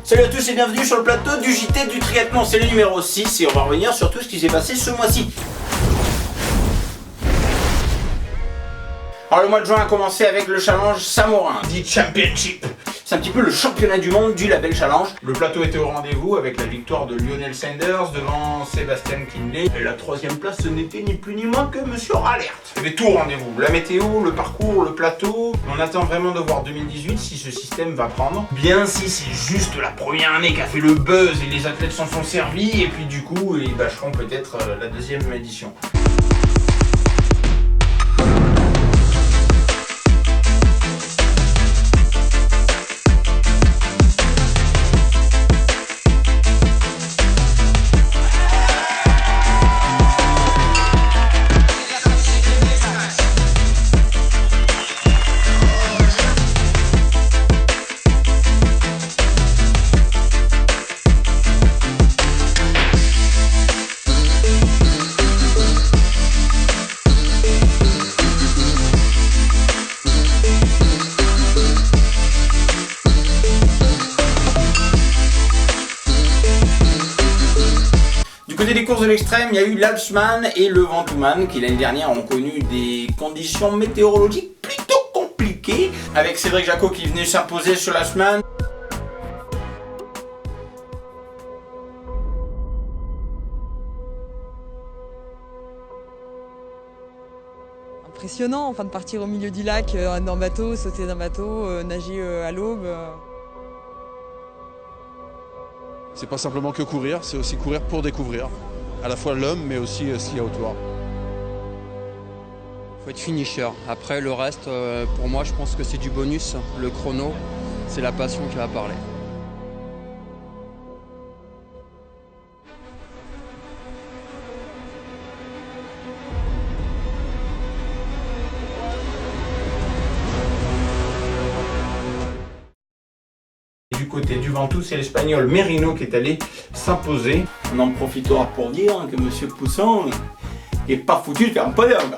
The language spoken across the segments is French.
Salut à tous et bienvenue sur le plateau du JT du triathlon, c'est le numéro 6 et on va revenir sur tout ce qui s'est passé ce mois-ci. Alors le mois de juin a commencé avec le challenge Samorin, dit Championship. C'est un petit peu le championnat du monde du label challenge. Le plateau était au rendez-vous avec la victoire de Lionel Sanders devant Sébastien Kinley. Et la troisième place, ce n'était ni plus ni moins que Monsieur Ralert. Il y avait tout au rendez-vous, la météo, le parcours, le plateau. On attend vraiment de voir 2018 si ce système va prendre. Bien si c'est juste la première année qui a fait le buzz et les athlètes s'en sont servis. Et puis du coup, ils bâcheront peut-être la deuxième édition. Du côté des courses de l'extrême, il y a eu l'Alpsman et le Ventoux-Man qui l'année dernière ont connu des conditions météorologiques plutôt compliquées, avec Cédric Jacot qui venait s'imposer sur l'Alpsman. Impressionnant, enfin de partir au milieu du lac en bateau, sauter d'un bateau, nager à l'aube. C'est pas simplement que courir, c'est aussi courir pour découvrir. À la fois l'homme, mais aussi ce qu'il y a autour. Faut être finisher. Après, le reste, pour moi, je pense que c'est du bonus. Le chrono, c'est la passion qui va parler. Du côté du Ventoux, c'est l'Espagnol Merino qui est allé s'imposer. On en profitera pour dire que Monsieur Poussin n'est pas foutu de faire un podium.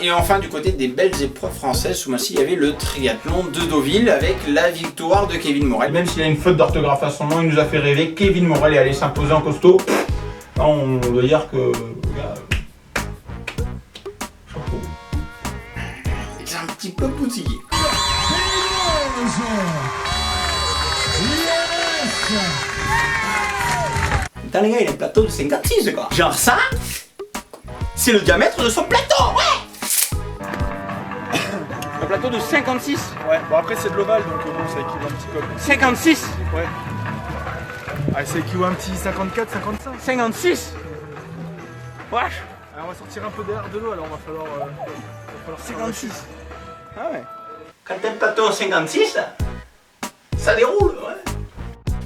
Et enfin, du côté des belles épreuves françaises, ce mois-ci, il y avait le triathlon de Deauville avec la victoire de Kevin Morel. Même s'il a une faute d'orthographe à son nom, il nous a fait rêver. Kevin Morel est allé s'imposer en costaud. Là, on doit dire que... chapeau. C'est un petit peu bousillé. Putain les gars, il a un plateau de 56 quoi. Genre ça, c'est le diamètre de son plateau, ouais. Un plateau de 56. Ouais, bon après c'est de l'ovale donc bon ça équivaut un petit peu. 56. Ouais. Ah, ça équivaut un petit 54, 55. 56. Wesh. Alors, on va sortir un peu d'air de l'eau alors on va falloir 56. Ah ouais. Quand t'as un plateau de 56, ça déroule, ouais.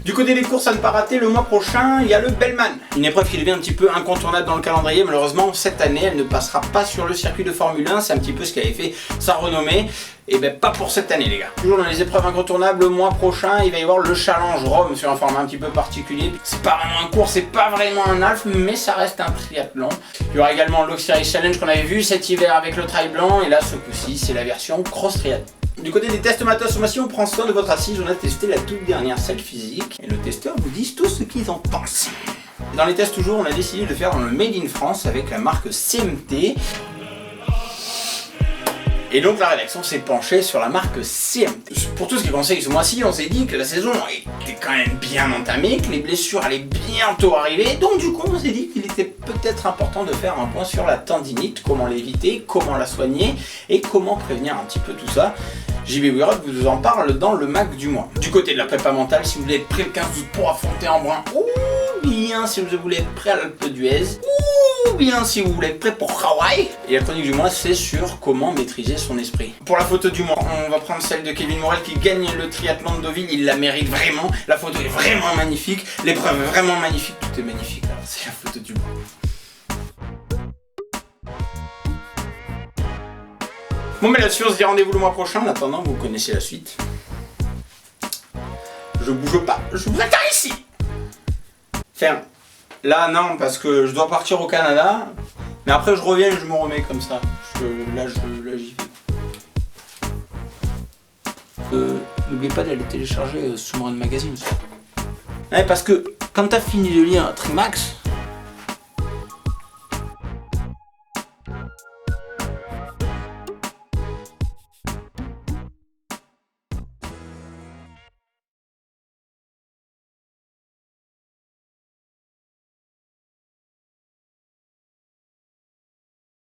Du côté des courses à ne pas rater, le mois prochain, il y a le Bellman. Une épreuve qui devient un petit peu incontournable dans le calendrier. Malheureusement, cette année, elle ne passera pas sur le circuit de Formule 1. C'est un petit peu ce qui avait fait sa renommée. Et ben pas pour cette année les gars. Toujours dans les épreuves incontournables, le mois prochain, il va y avoir le Challenge Rome sur un format un petit peu particulier. C'est pas vraiment un cours, c'est pas vraiment un half, mais ça reste un triathlon. Il y aura également l'Oxyrace Challenge qu'on avait vu cet hiver avec le trail blanc. Et là, ce coup-ci, c'est la version cross triathlon. Du côté des tests matos, ce mois-ci, on prend soin de votre assise. On a testé la toute dernière selle physique et nos testeurs vous disent tout ce qu'ils en pensent. Et dans les tests toujours, on a décidé de faire dans le Made in France avec la marque CMT. Et donc la rédaction s'est penchée sur la marque CMT. Pour tout ce qui concerne ce mois-ci, on s'est dit que la saison était quand même bien entamée, que les blessures allaient bientôt arriver. Donc du coup, on s'est dit qu'il était peut-être important de faire un point sur la tendinite, comment l'éviter, comment la soigner et comment prévenir un petit peu tout ça. JB Wirod vous en parle dans le Mac du mois. Du côté de la prépa mentale, si vous voulez être prêt le 15 août pour affronter Embrun, ou bien si vous voulez être prêt à l'Alpe d'Huez, ou bien si vous voulez être prêt pour Hawaï. Et la chronique du mois, c'est sur comment maîtriser son esprit. Pour la photo du mois, on va prendre celle de Kevin Morel qui gagne le triathlon de Deauville. Il la mérite vraiment. La photo est vraiment magnifique. L'épreuve est vraiment magnifique. Tout est magnifique. Alors c'est la photo du mois. Bon mais là-dessus on se dit rendez-vous le mois prochain. En attendant, vous connaissez la suite. Je bouge pas, je vous attends ici. Ferme. Là non, parce que je dois partir au Canada. Mais après je reviens et je me remets comme ça. Là j'y vais. N'oubliez pas d'aller télécharger Sous-Marine Magazine aussi. Ouais, parce que quand t'as fini de lire Trimax,